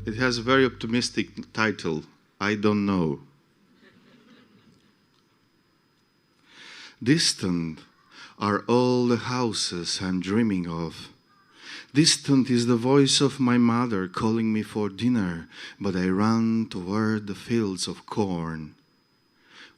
It has a very optimistic title, I Don't Know. Distant are all the houses I'm dreaming of. Distant is the voice of my mother calling me for dinner, but I run toward the fields of corn.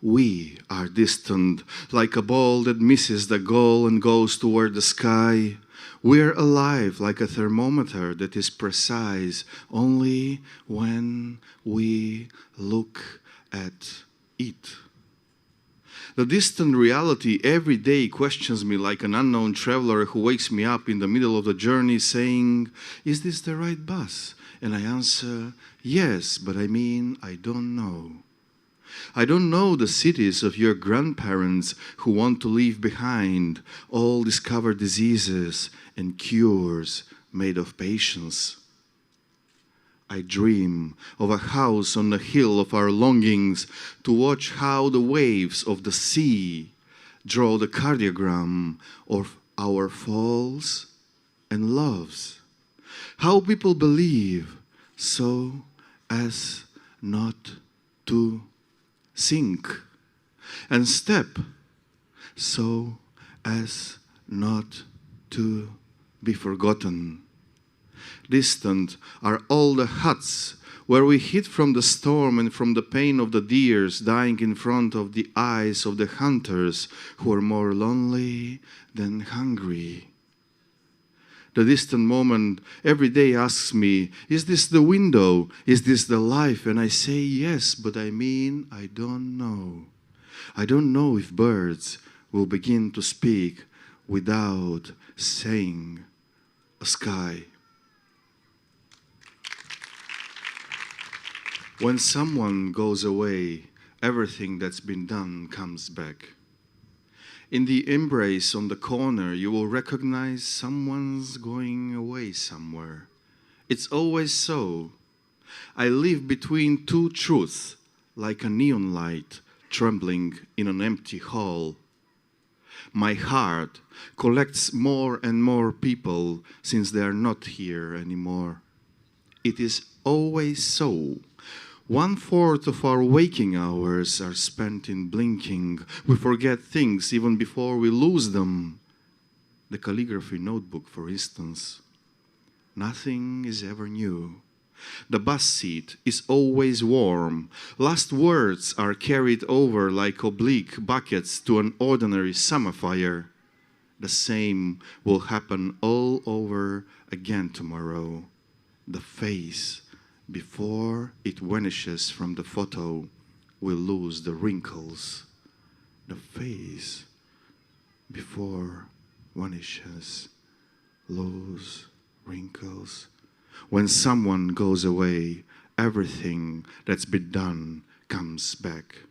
We are distant, like a ball that misses the goal and goes toward the sky. We're alive like a thermometer that is precise only when we look at it. The distant reality every day questions me like an unknown traveler who wakes me up in the middle of the journey saying, "Is this the right bus?" And I answer, "Yes, but I mean, I don't know." I don't know the cities of your grandparents who want to leave behind all discovered diseases and cures made of patience. I dream of a house on the hill of our longings to watch how the waves of the sea draw the cardiogram of our falls and loves. How people believe so as not to sink, and step so as not to be forgotten. Distant are all the huts where we hid from the storm and from the pain of the deers dying in front of the eyes of the hunters who are more lonely than hungry. The distant moment every day asks me, "Is this the window? Is this the life?" And I say, "Yes, but I mean, I don't know." I don't know if birds will begin to speak without saying a sky. When someone goes away, everything that's been done comes back. In the embrace on the corner, you will recognize someone's going away somewhere. It's always so. I live between two truths, like a neon light trembling in an empty hall. My heart collects more and more people since they are not here anymore. It is always so. 1/4 of our waking hours are spent in blinking. We forget things even before we lose them. The calligraphy notebook, for instance. Nothing is ever new. The bus seat is always warm. Last words are carried over like oblique buckets to an ordinary summer fire. The same will happen all over again tomorrow. The face, before it vanishes from the photo, will lose the wrinkles. The face, before vanishes, lose wrinkles. When someone goes away, everything that's been done comes back.